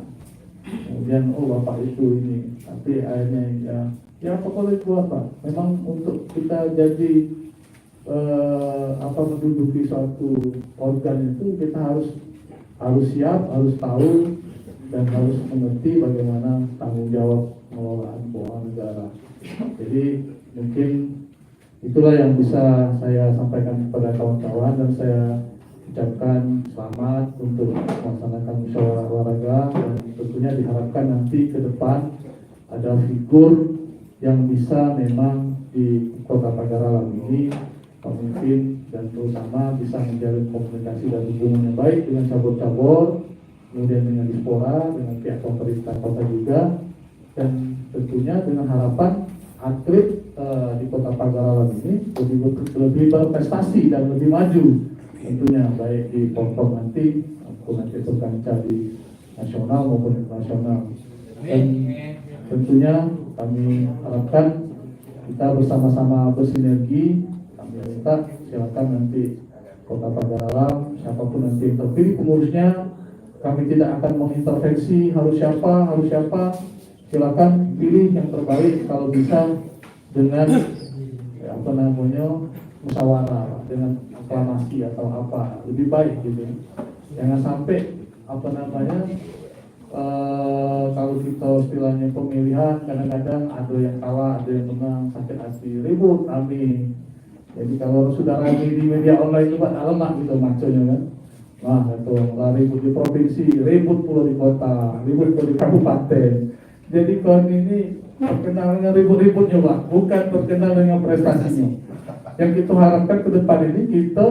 kemudian Bapak itu ini, tapi akhirnya ya pokoknya itu Pak. Memang untuk kita jadi menduduki suatu organ itu kita harus siap, harus tahu, dan harus mengerti bagaimana tanggung jawab pengelolaan keuangan negara. Jadi mungkin itulah yang bisa saya sampaikan kepada kawan-kawan, dan saya ucapkan selamat untuk melaksanakan musyawarah olahraga, dan tentunya diharapkan nanti ke depan ada figur yang bisa memang di Kota Pagaralam ini pemimpin, dan terutama bisa menjalin komunikasi dan hubungan yang baik dengan cabur-cabur, kemudian dengan Dispora, dengan pihak pemerintah kota juga, dan tentunya dengan harapan atlet di Kota Pagar Alam ini lebih berprestasi dan lebih maju tentunya, baik di pon nanti maupun nanti berkancah di nasional maupun internasional. Dan tentunya kami harapkan kita bersama-sama bersinergi. Kami minta silakan nanti Kota Pagar Alam, siapapun nanti yang terpilih pengurusnya, kami tidak akan mengintervensi harus siapa, silakan pilih yang terbaik kalau bisa dengan musyawarah, dengan aklamasi atau apa, lebih baik gitu. Jangan sampai kalau kita istilahnya pemilihan kadang-kadang ada yang kalah, ada yang menang, sakit hati, ribut, rame. Jadi kalau sudah rame di media online itu tak lemak gitu maconya kan. Nah itu ribut di provinsi, ribut pula di kota, ribut pula di kabupaten. Jadi kon ini terkenal dengan ribut-ributnya Pak, bukan terkenal dengan prestasinya. Yang kita harapkan ke depan ini kita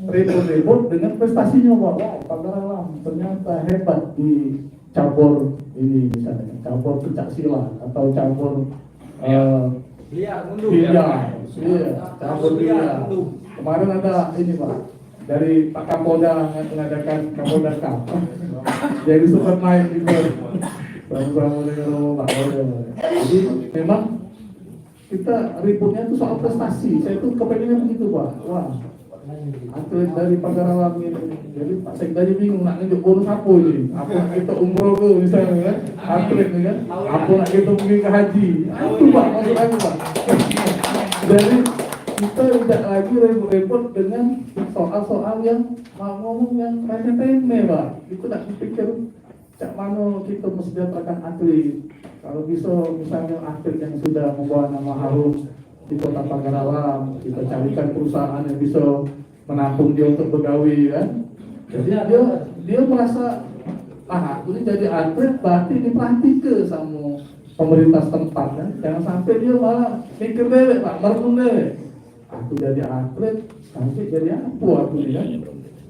ribut-ribut dengan prestasinya Pak. Wah, Pagar Alam ternyata hebat di cabur ini misalnya, cabur pencak silat atau cabur biliar, cabur biliar. Kemarin ada ini Pak, dari Pak Kapolda mengadakan Kapolda Cup, jadi super main gitu, sama-sama dengan Pak Kapolda. Jadi memang kita ributnya itu soal prestasi. Saya tuh kepengennya begitu Pak. Wah, atlet dari Pagar Alam ini. Jadi Pak Sekda bingung nak nunjuk bonus apa ini? Apa kita umroh ke misalnya kan? Atlet ni kan? Apa nak kita pergi ke haji? Itu Pak maksud aku Pak. Jadi kita tidak lagi repot-repot dengan soal-soal yang ngomong yang remeh-remeh Pak. Itu nak dipikir cak mana kita mesejahterakan atlet. Kalau bisa misalnya atlet yang sudah membawa nama harum di Kota Pagar Alam, kita carikan perusahaan yang bisa menampung dia untuk bergawi kan. Jadi dia merasa aku ini jadi atlet berarti dipelatih ke sama pemerintah setempat kan. Jangan sampai dia malah mikir dewek Pak, merenung dewek. Aku jadi atlet, nanti jadi apa aku ini kan?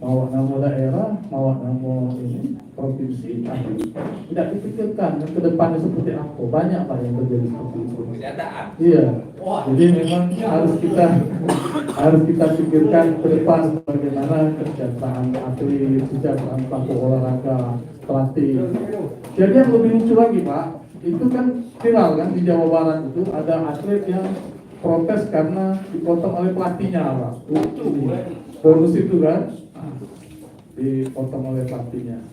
Bawa nama daerah, bawa nama ini provinsi, tapi tidak dipikirkan ke depannya seperti apa. Banyak Pak yang terjadi seperti itu. Iya. Jadi memang harus kita pikirkan ke depan bagaimana kesejahteraan atlet, kesejahteraan pelaku olahraga, pelatih. Jadi yang lebih lucu lagi Pak, itu kan viral kan di Jawa Barat itu ada atlet yang protes karena dipotong oleh pelatihnya Pak. Bonus itu kan dipotong oleh pelatihnya.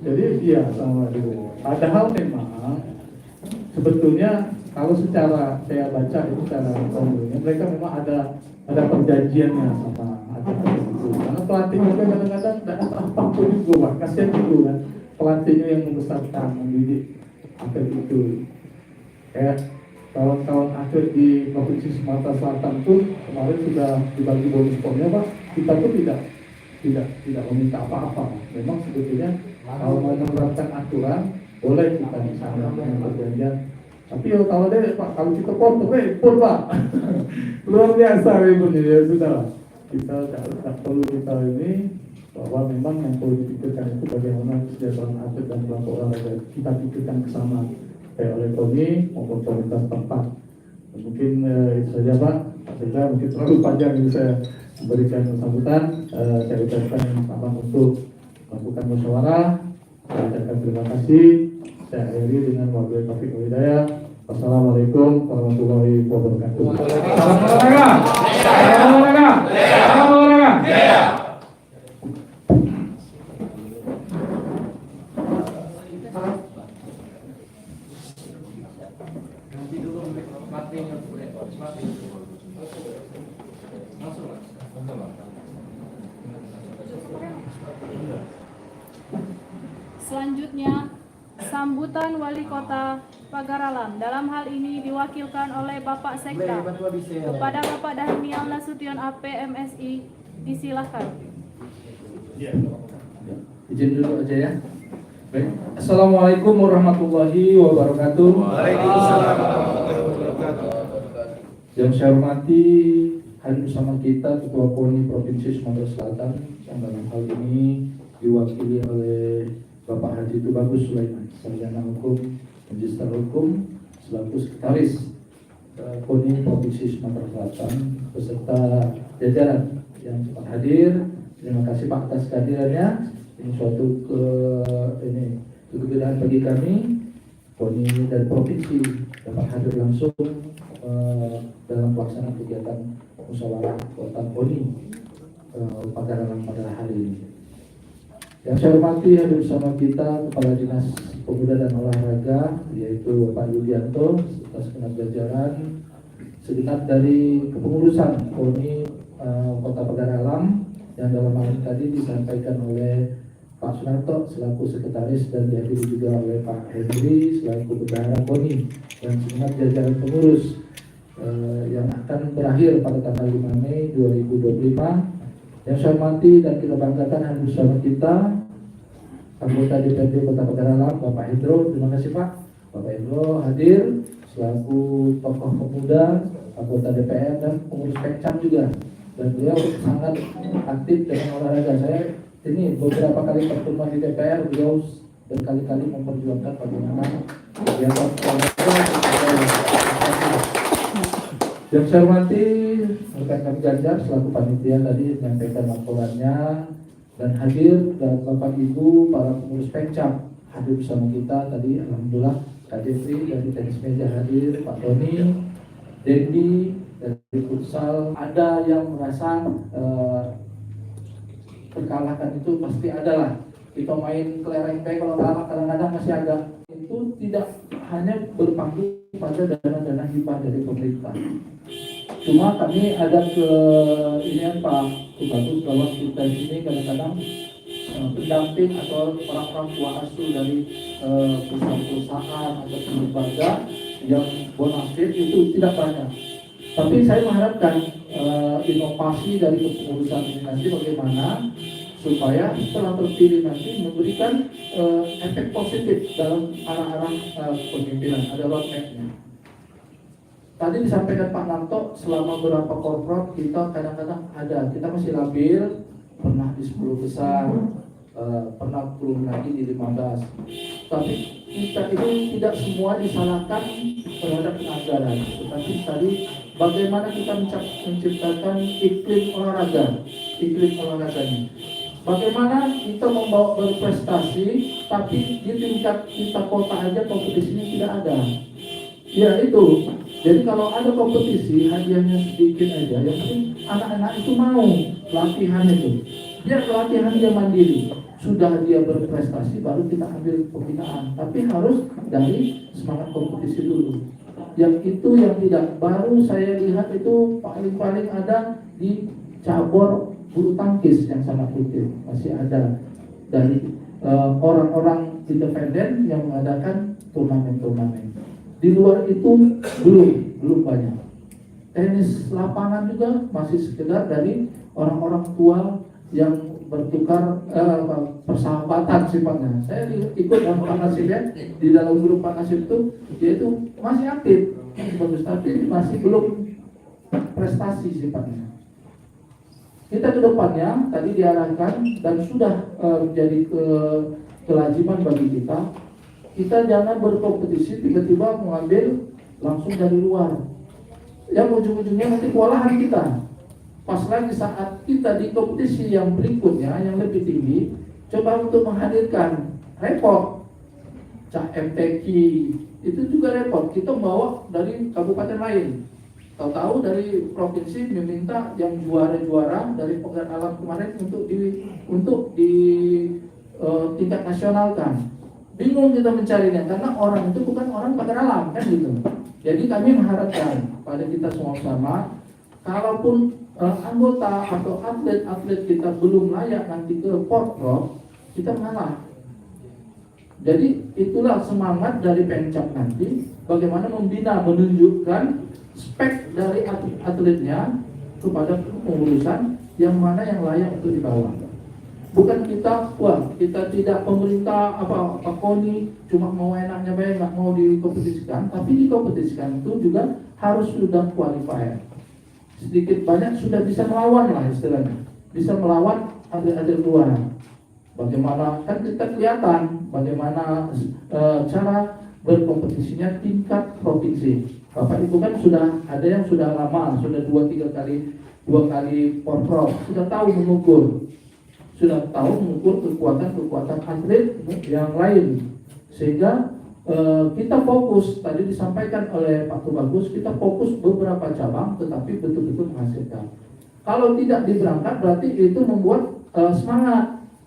Jadi iya sama itu. Padahal memang sebetulnya kalau secara saya baca itu secara umumnya mereka memang ada perjanjiannya sama atlet itu. Karena pelatih juga kadang-kadang tidak apa-apa juga Pak. Kasihan juga kan pelatihnya yang membesarkan, mendidik atlet itu. Kayak kawan-kawan atlet di Provinsi Sumatera Selatan pun kemarin sudah dibagi bonus ponnya Pak. Kita pun tidak meminta apa-apa. Memang sebetulnya kalau mau menerapkan aturan boleh kita misalnya dengan perjanjian. Tapi kalau deh Pak, kalau kita potong repot Pak. Luar biasa ributnya ya sudah. Kita tidak perlu kita ini bahwa memang yang perlu dipikirkan itu bagaimana kesejahteraan atlet dan pelaku olahraga. Kita pikirkan bersama baik oleh KONI maupun pemerintah tempat. Mungkin itu saja Pak. Saya mungkin terlalu panjang ini saya berikan sambutan. Saya ucapkan selamat untuk melakukan musyawarah. Saya ucapkan terima kasih. Saya akhiri dengan wabillahi taufiq wal hidayah. Wassalamualaikum warahmatullahi wabarakatuh. Salam olahraga. Salam olahraga. Salam olahraga. Selanjutnya, sambutan Wali Kota Pagar Alam. Dalam hal ini diwakilkan oleh Bapak Sekda. Kepada Bapak Daniel Nasution AP MSI, disilahkan. Izin dulu aja ya. Baik. Assalamualaikum warahmatullahi wabarakatuh. Waalaikumsalam warahmatullahi wabarakatuh. Yang saya hormati, hadir bersama kita Ketua KONI Provinsi Sumatera Selatan yang dalam hal ini diwakili oleh Bapak Haji Tubagus Sulaiman, Sarjana Hukum, Magister Hukum, selaku Sekretaris KONI Provinsi Sumatera Selatan beserta jajaran yang cepat hadir. Terima kasih Pak atas kehadirannya. Ini suatu kegembiraan bagi kami KONI dari provinsi dapat hadir langsung dalam pelaksanaan kegiatan musyawarah kota KONI pada hari ini. Yang saya hormati hadir bersama kita Kepala Dinas Pemuda dan Olahraga yaitu Pak Yulianto serta segenap jajaran, segenap dari kepengurusan KONI Kota Pagar Alam yang dalam hal ini tadi disampaikan oleh Pak Sunarto selaku sekretaris dan dihadiri juga oleh Pak Henry selaku bendahara KONI dan segenap jajaran pengurus yang akan berakhir pada tanggal 5 Mei 2025. Yang saya hormati dan kita banggakan hadir bersama kita anggota DPRD Kota Pagar Alam Bapak Hendro. Terima kasih Pak. Bapak Hendro hadir selaku tokoh pemuda, anggota DPR dan pengurus Pekcam juga. Dan beliau sangat aktif dengan olahraga. Saya ini beberapa kali pertemuan di DPR, beliau berkali-kali memperjuangkan bagaimana kegiatan olahraga. Yang saya hormati rekan kami Ganjar selaku panitia tadi menyampaikan laporannya dan hadir, dan Bapak Ibu para pengurus Pekcam hadir bersama kita tadi. Alhamdulillah Kak Jeffrey dari tenis meja hadir, Pak Tony, Dendi dari futsal. Ada yang merasa terkalahkan, itu pasti ada lah. Kita main kelereng kalau kalah kadang-kadang masih ada. Itu tidak hanya berpangku pada dana-dana hibah dari pemerintah. Cuma kami ada ini Pak, bagus bahwa kita di sini kadang-kadang pendamping atau orang-orang tua asuh dari perusahaan-perusahaan atau lembaga yang bonafit itu tidak banyak. Tapi saya mengharapkan inovasi dari kepengurusan ini nanti bagaimana supaya setelah terpilih nanti memberikan efek positif dalam arah-arah kepemimpinan. Ada roadmap-nya. Tadi disampaikan Pak Nanto, selama beberapa korporat kita kadang-kadang kita masih labil, pernah di 10 besar, pernah turun lagi di 15. Tapi kita itu tidak semua disalahkan terhadap penganggaran, tetapi tadi bagaimana kita menciptakan iklim olahraganya. Bagaimana kita membawa berprestasi, tapi di tingkat kita kota aja kompetisinya tidak ada. Ya itu. Jadi kalau ada kompetisi, hadiahnya sedikit aja. Yang penting anak-anak itu mau latihan itu. Biar latihan dia mandiri. Sudah dia berprestasi, baru kita ambil pembinaan. Tapi harus dari semangat kompetisi dulu. Yang itu yang tidak. Baru saya lihat itu paling-paling ada di cabur bulu tangkis yang sangat aktif. Masih ada dari orang-orang independen yang mengadakan turnamen-turnamen. Di luar itu belum banyak. Tenis lapangan juga masih sekedar dari orang-orang tua yang bertukar persahabatan sifatnya. Saya ikut dalam Pak Nasib ya, di dalam grup Pak Nasib itu dia itu masih aktif, bagus, tapi masih belum prestasi sifatnya. Kita ke depannya tadi diarahkan dan sudah menjadi kelaziman bagi kita. Kita jangan berkompetisi tiba-tiba mengambil langsung dari luar. Yang ujung-ujungnya nanti kewalahan kita. Pas lagi saat kita di kompetisi yang berikutnya yang lebih tinggi, coba untuk menghadirkan repot. Cak MTQ itu juga repot. Kita bawa dari kabupaten lain. Tahu-tahu dari provinsi meminta yang juara-juara dari Pagar Alam kemarin untuk di tingkat nasional kan. Bingung kita mencarinya karena orang itu bukan orang Pagar Alam kan gitu. Jadi kami mengharapkan pada kita semua sama, kalaupun anggota atau atlet-atlet kita belum layak nanti ke Porprov, kita mengalah. Jadi itulah semangat dari Pemcap nanti, bagaimana membina, menunjukkan spek dari atletnya kepada pengurusan yang mana yang layak untuk dibawa. Bukan kita tidak pemerintah KONI cuma mau enaknya baik, nggak mau dikompetisikan, tapi dikompetisikan itu juga harus sudah qualifier. Sedikit banyak sudah bisa melawan lah istilahnya, bisa melawan atlet-atlet luar. Bagaimana kan kita kelihatan bagaimana cara berkompetisinya tingkat provinsi. Bapak Ibu kan sudah ada yang sudah lama, sudah 2-3 kali porprov, sudah tahu mengukur kekuatan atlet yang lain, sehingga kita fokus, tadi disampaikan oleh Pak Tubagus, kita fokus beberapa cabang tetapi betul-betul menghasilkan. Kalau tidak diberangkat berarti itu membuat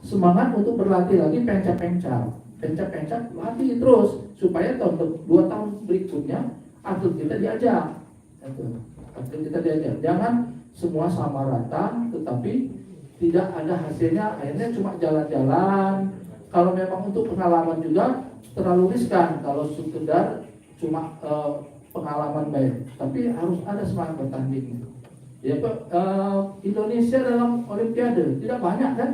semangat untuk berlatih lagi, pencap-pencap, latih terus supaya tahun 2 tahun berikutnya atlet kita diajak. Jangan semua sama rata tetapi tidak ada hasilnya, akhirnya cuma jalan-jalan. Kalau memang untuk pengalaman juga terlalu riskan kalau sekedar cuma pengalaman baik, tapi harus ada semangat bertanding. Ya, Indonesia dalam Olimpiade tidak banyak kan,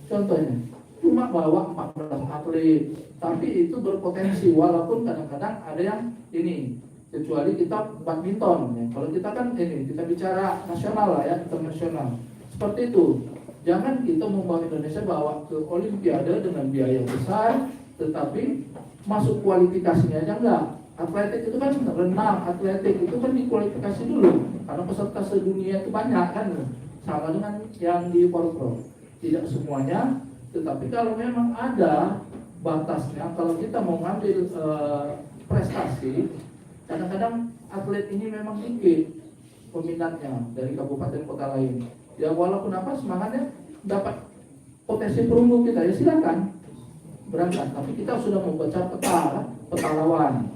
contohnya cuma bawa 14 atlet, tapi itu berpotensi walaupun kadang-kadang ada yang ini, kecuali kita badminton ya. Kalau kita kan ini kita bicara nasional lah ya, internasional seperti itu. Jangan kita membawa Indonesia bawa ke Olimpiade dengan biaya besar, tetapi masuk kualifikasinya aja enggak. Atletik itu kan renang, atletik itu kan dikualifikasi dulu, karena peserta sedunia itu banyak kan, sama dengan yang di Porpro. Tidak semuanya, tetapi kalau memang ada batasnya, kalau kita mau ngambil prestasi, kadang-kadang atlet ini memang dikit peminatnya dari kabupaten kota lain. Ya walaupun apa semangatnya dapat potensi perunggu kita, ya silakan berangkat. Tapi kita sudah membaca peta lawan.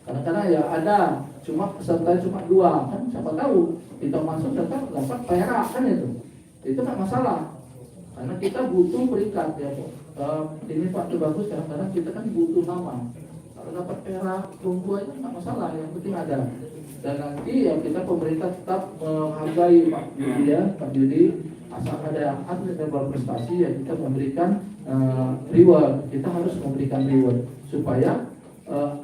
Kadang-kadang ya ada cuma peserta cuma 2 kan, siapa tahu kita masuk dapat perak kan, itu nggak masalah karena kita butuh peringkat ya. Ini Pak Tubagus, kadang-kadang kita kan butuh nama. Kalau dapat perak perunggu itu nggak masalah, yang penting ada. Dan nanti ya kita pemerintah tetap menghargai Pak Yudi, asal ada atlet yang berprestasi ya kita memberikan reward. Kita harus memberikan reward supaya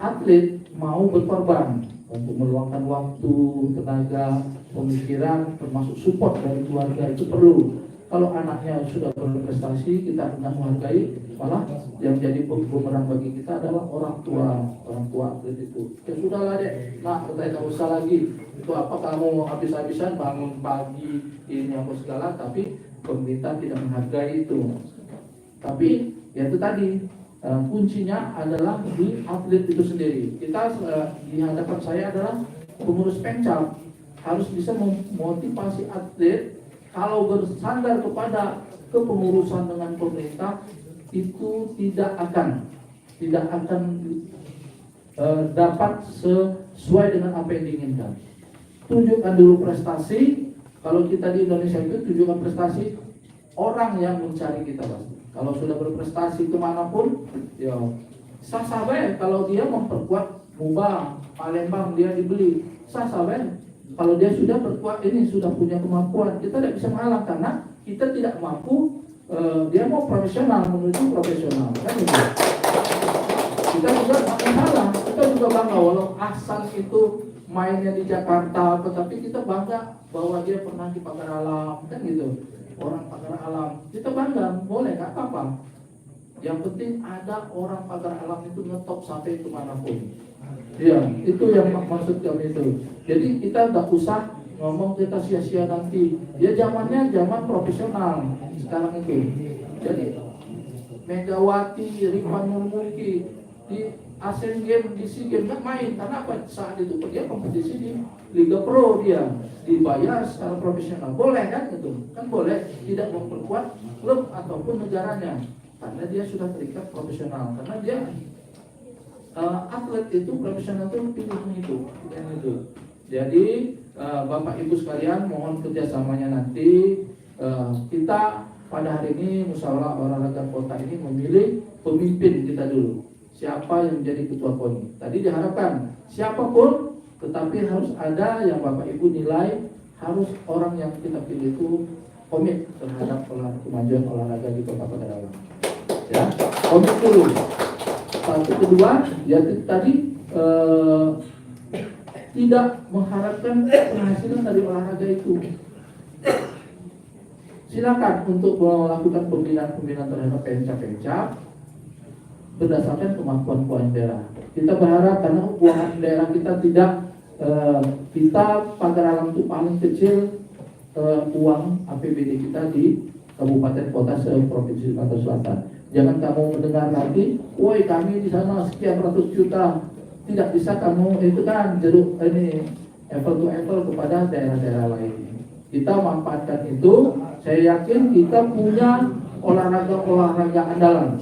atlet mau berkorban untuk meluangkan waktu, tenaga, pemikiran, termasuk support dari keluarga itu perlu. Kalau anaknya sudah berprestasi, kita akan menghargai. Malah yang jadi bumerang bagi kita adalah orang tua atlet itu. Ya sudahlah dek, nak kita tidak usah lagi. Itu apa kamu habis-habisan bangun pagi ini apa segala, tapi pemerintah tidak menghargai itu. Tapi ya itu tadi kuncinya adalah di atlet itu sendiri. Kita di hadapan saya adalah pengurus pencap, harus bisa memotivasi atlet. Kalau bersandar kepada kepengurusan dengan pemerintah itu tidak akan dapat sesuai dengan apa yang diinginkan. Tunjukkan dulu prestasi. Kalau kita di Indonesia itu tunjukkan prestasi, orang yang mencari kita pasti. Kalau sudah berprestasi kemanapun, ya sah-sah baik. Kalau dia memperkuat Mubang, Palembang dia dibeli, sah-sah baik. Kalau dia sudah berkuat ini sudah punya kemampuan, kita tidak bisa mengalah karena kita tidak mampu. Dia mau profesional menuju profesional kan itu. Kita juga tidak masalah, kita juga bangga walau Ahsan itu mainnya di Jakarta, tetapi kita bangga bahwa dia pernah di Pagar Alam kan gitu. Orang Pagar Alam kita bangga, boleh nggak apa-apa. Yang penting ada orang Pagar Alam itu ngetop sampai kemanapun. Iya, itu yang maksud kami itu. Jadi kita nggak usah ngomong kita sia-sia nanti. Ya zamannya zaman profesional sekarang itu. Jadi Megawati, Rifan Nurmuki di Asian Games, di SEA Games nggak main karena apa? Saat itu dia kompetisi di Liga Pro, dia dibayar secara profesional. Boleh kan itu? Kan boleh tidak memperkuat klub ataupun negaranya karena dia sudah terikat profesional. Karena dia atlet itu profesional itu pilihan itu. Jadi Bapak Ibu sekalian mohon kerjasamanya nanti. Kita pada hari ini musyawarah olahraga kota ini memilih pemimpin kita dulu. Siapa yang menjadi ketua KONI? Tadi diharapkan siapapun, tetapi harus ada yang Bapak Ibu nilai, harus orang yang kita pilih itu komit terhadap kemajuan olahraga di Kota Pagar Alam. Ya, komit dulu. Satu, kedua, ya tadi tidak mengharapkan penghasilan dari olahraga itu. Silakan untuk melakukan pembinaan terhadap pencap-pencap. berdasarkan kemampuan daerah. Kita berharap karena keuangan daerah kita tidak kita Pagaralam itu paling kecil uang APBD kita di kabupaten kota se-Provinsi Sumatera Selatan. Jangan kamu mendengar nanti, woi kami di sana sekian ratus juta, tidak bisa kamu itu kan jeruk ini apple to apple kepada daerah-daerah lain. Kita manfaatkan itu. Saya yakin kita punya olahraga andalan.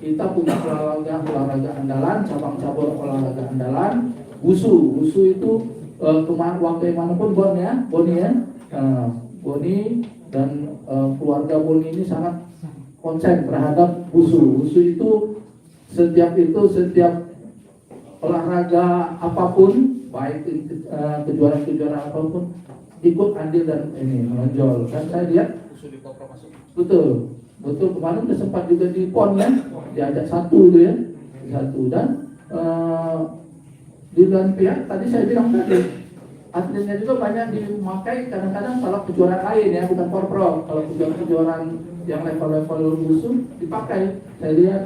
Kita punya olahraga andalan, cabang-cabang olahraga andalan. Wusu itu waktu manapun Boni ya. Boni dan keluarga Boni ini sangat konsen terhadap wusu. Wusu itu setiap olahraga apapun, baik kejuaraan apapun, ikut andil dan ini menonjol. Dan saya lihat betul kemarin udah sempat juga di PON ya, diajak satu dan di dalam pihak tadi saya bilang tadi atletnya juga banyak dimakai kadang-kadang kalau kejuaraan lain ya, bukan korpro. Kalau kejuaraan yang level-level musuh dipakai. Saya lihat,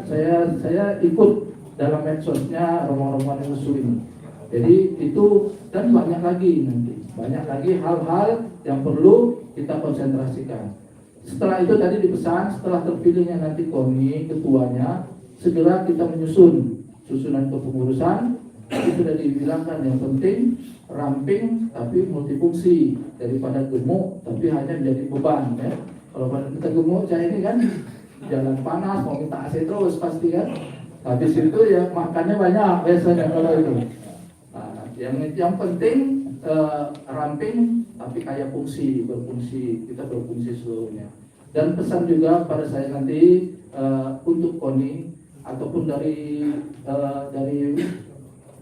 saya ikut dalam medsosnya rombongan musuh ini. Jadi itu dan banyak lagi hal-hal yang perlu kita konsentrasikan. Setelah itu tadi dipesan, setelah terpilihnya nanti KONI ketuanya, segera kita menyusun susunan kepengurusan. Itu sudah dibilangkan yang penting ramping tapi multifungsi, daripada gemuk tapi hanya menjadi beban ya. Kalau kita gemuk saya ini kan jalan panas mau minta AC terus pasti kan. Habis itu ya makannya banyak biasanya kalau itu. Nah, yang penting ramping tapi kayak berfungsi, kita berfungsi seluruhnya. Dan pesan juga pada saya nanti untuk KONI ataupun dari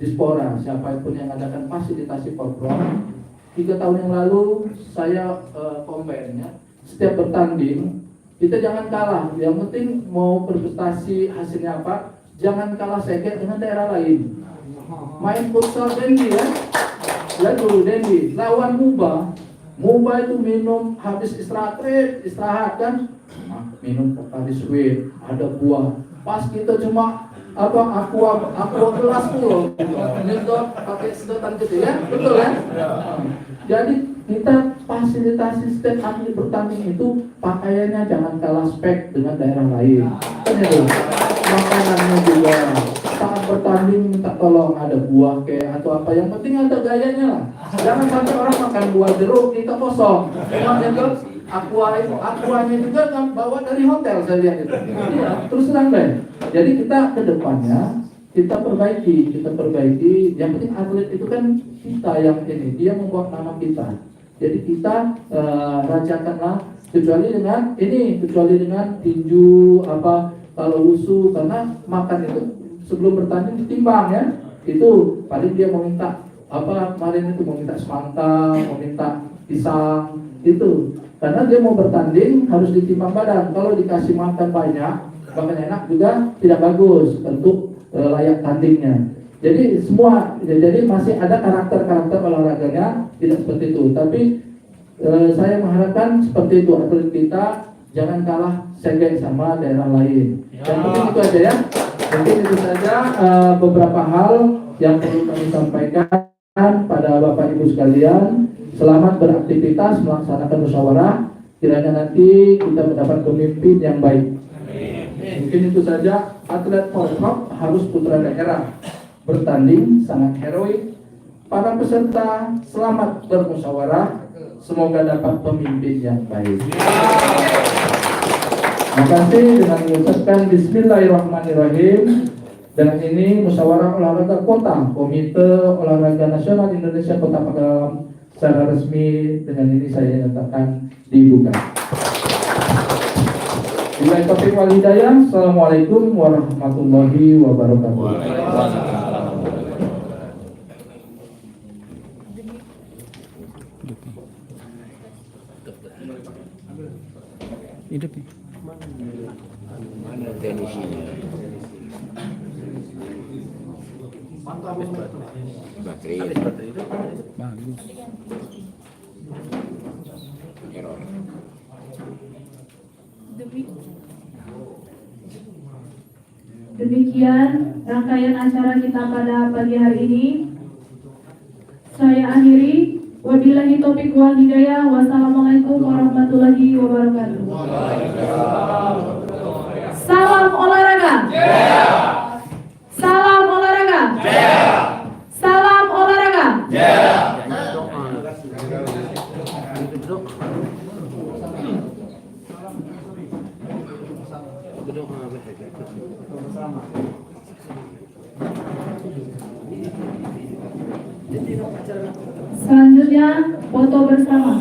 Dispora, siapapun yang adakan fasilitasi program. 3 tahun yang lalu saya combine ya. Setiap bertanding kita jangan kalah. Yang penting mau berprestasi hasilnya apa, jangan kalah segel dengan daerah lain. Main futsal Dendi ya. Lalu Dendi lawan Muba itu minum habis istirahat kan, minum habis sweet, ada buah. Pas kita cuma aqua gelas full nyedot pakai sedotan gitu ya, betul kan? Jadi kita fasilitasi setiap atlet bertanding itu pakaiannya jangan kalah spek dengan daerah lain. Makanannya juga saat bertanding minta tolong ada buah kayak atau apa, yang penting ada gayanya lah. Jangan sampai orang makan buah jeruk kita kosong. Memang aquanya juga bawa dari hotel saya lihat itu. Iya, terus terang deh. Jadi kita ke depannya kita perbaiki. Yang penting atlet itu kan kita yang ini, dia membuat nama kita. Jadi kita rajakanlah kecuali dengan tinju apa kalau wusu, karena makan itu sebelum bertanding ditimbang ya. Itu paling dia mau minta apa kemarin itu mau minta semangka, mau minta pisang itu. Karena dia mau bertanding harus ditimbang badan. Kalau dikasih makan banyak, bahkan enak juga tidak bagus untuk layak tandingnya. Jadi masih ada karakter olahraganya tidak seperti itu. Tapi saya mengharapkan seperti itu, atlet kita jangan kalah segel sama daerah lain. Yang penting itu aja ya. Mungkin itu saja beberapa hal yang perlu kami sampaikan pada Bapak Ibu sekalian. Selamat beraktivitas melaksanakan musyawarah. Kiranya nanti kita mendapat pemimpin yang baik. Mungkin itu saja. Atlet polprov harus putra daerah. Bertanding sangat heroik. Para peserta selamat bermusyawarah. Semoga dapat pemimpin yang baik. Terima kasih. Dengan mengucapkan Bismillahirrahmanirrahim. Dengan ini musyawarah olahraga kota Komite Olahraga Nasional Indonesia Kota Pagaralam secara resmi dengan ini saya nyatakan dibuka. Billahi taufiq wal hidayah. Assalamualaikum warahmatullahi wabarakatuh. Hidup nih. Mana tenisinya? Baterai. Bagus. Error. Demi Demikian rangkaian acara kita pada pagi hari ini. Saya akhiri. Wabillahi taufiq wal hidayah. Wassalamualaikum warahmatullahi wabarakatuh. Salam olahraga. Salam olahraga. Salam olahraga. Selanjutnya foto bersama.